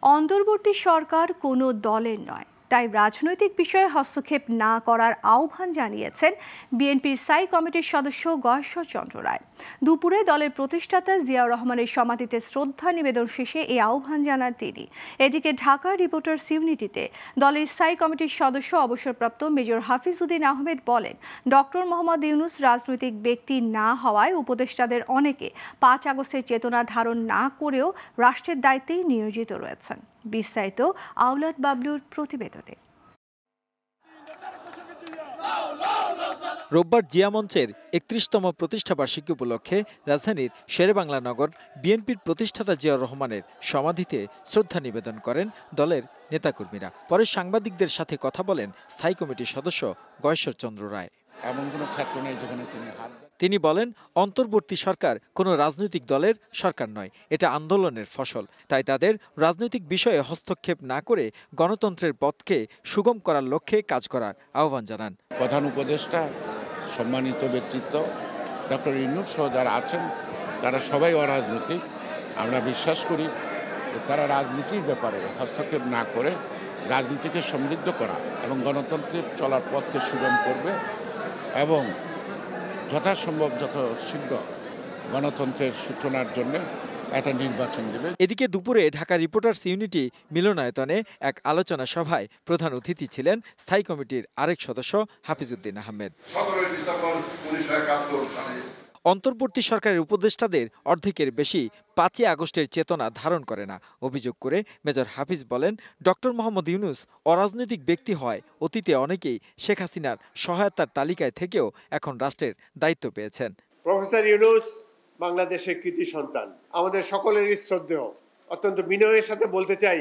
অন্তর্বর্তী সরকার কোনো দলের নয়, তাই রাজনৈতিক বিষয়ে হস্তক্ষেপ না করার আহ্বান জানিয়েছেন বিএনপির স্থায়ী কমিটির সদস্য গয়েশ্বর চন্দ্র রায়। দুপুরে দলের প্রতিষ্ঠাতা জিয়াউর রহমানের সমাধিতে শ্রদ্ধা নিবেদন শেষে এই আহ্বান জানান তিনি। এদিকে ঢাকা রিপোর্টার্স ইউনিটিতে দলের স্থায়ী কমিটির সদস্য অবসরপ্রাপ্ত মেজর হাফিজউদ্দিন আহমেদ বলেন, ডক্টর মোহাম্মদ ইউনূস রাজনৈতিক ব্যক্তি না হওয়ায় উপদেষ্টাদের অনেকে ৫ আগস্টের চেতনা ধারণ না করেও রাষ্ট্রের দায়িত্বেই নিয়োজিত রয়েছেন। বিস্তারিত আওলাদ বাবলুর প্রতিবেদনে। রোববার জিয়া মঞ্চের ৩১তম প্রতিষ্ঠাবার্ষিকী উপলক্ষে রাজধানীর শেরেবাংলা নগর বিএনপির প্রতিষ্ঠাতা জিয়াউর রহমানের সমাধিতে শ্রদ্ধা নিবেদন করেন দলের নেতাকর্মীরা। পরে সাংবাদিকদের সাথে কথা বলেন স্থায়ী কমিটির সদস্য গয়েশ্বর চন্দ্র রায়। এমন কোনো ক্ষেত্র নেই যেখানে তিনি বলেন, অন্তর্বর্তী সরকার কোনো রাজনৈতিক দলের সরকার নয়, এটা আন্দোলনের ফসল। তাই তাদের রাজনৈতিক বিষয়ে হস্তক্ষেপ না করে গণতন্ত্রের পথকে সুগম করার লক্ষ্যে কাজ করার আহ্বান জানান। প্রধান উপদেষ্টা, সম্মানিত ব্যক্তিত্ব ডক্টর ইউনূস সহ যারা আছেন তারা সবাই অরাজনৈতিক। আমরা বিশ্বাস করি যে তারা রাজনীতির ব্যাপারে হস্তক্ষেপ না করে রাজনীতিকে সমৃদ্ধ করা এবং গণতন্ত্রের চলার পথকে সুগম করবে এবং যথাসম্ভব যত শীঘ্র গণতন্ত্রের সূচনার জন্য একটা নির্বাচন দেবে। এদিকে দুপুরে ঢাকা রিপোর্টার্স ইউনিটি মিলনায়তনে এক আলোচনা সভায় প্রধান অতিথি ছিলেন স্থায়ী কমিটির আরেক সদস্য হাফিজউদ্দিন আহমেদ। অন্তর্বর্তী সরকারের উপদেষ্টাদের অর্ধেকের বেশি ৫ আগস্টের চেতনা ধারণ করে না অভিযোগ করে মেজর হাফিজ বলেন, ডক্টর মোহাম্মদ ইউনূস অরাজনৈতিক ব্যক্তি হয় অতীতে অনেকেই শেখ হাসিনার সহায়তার তালিকায় থেকেও এখন রাষ্ট্রের দায়িত্ব পেয়েছেন। প্রফেসর ইউনূস বাংলাদেশের কৃতি সন্তান, আমাদের সকলেরই শ্রদ্ধেয়। অত্যন্ত বিনয়ের সাথে বলতে চাই,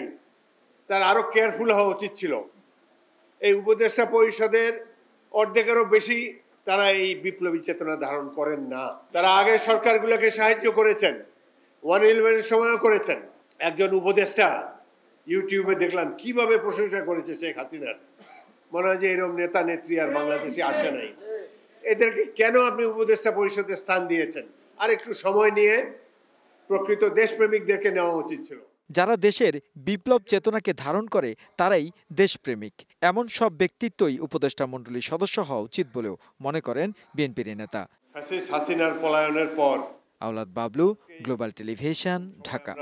তার আরো কেয়ারফুল হওয়া উচিত ছিল। এই উপদেষ্টা পরিষদের অর্ধেকেরও বেশি তারা এই বিপ্লবী চেতনা ধারণ করেন না। তারা আগের সরকারগুলোকে সাহায্য করেছেন, 111-এর সময়ও করেছেন। একজন উপদেষ্টা ইউটিউবে দেখলাম কিভাবে প্রশংসা করেছে শেখ হাসিনার। মনে হয় যে এরকম নেতা নেত্রী আর বাংলাদেশে আসে নাই। এদেরকে কেন আপনি উপদেষ্টা পরিষদে স্থান দিয়েছেন? আর একটু সময় নিয়ে প্রকৃত দেশপ্রেমিকদেরকে নেওয়া উচিত ছিল। যারা দেশের বিপ্লব চেতনাকে ধারণ করে তারাই দেশপ্রেমিক। এমন সব ব্যক্তিত্বই উপদেষ্টা মণ্ডলীর সদস্য হওয়া উচিত বলেও মনে করেন বিএনপির নেতা। হাসিনার পলায়নের পর আওলাদ বাবলু, গ্লোবাল টেলিভিশন, ঢাকা।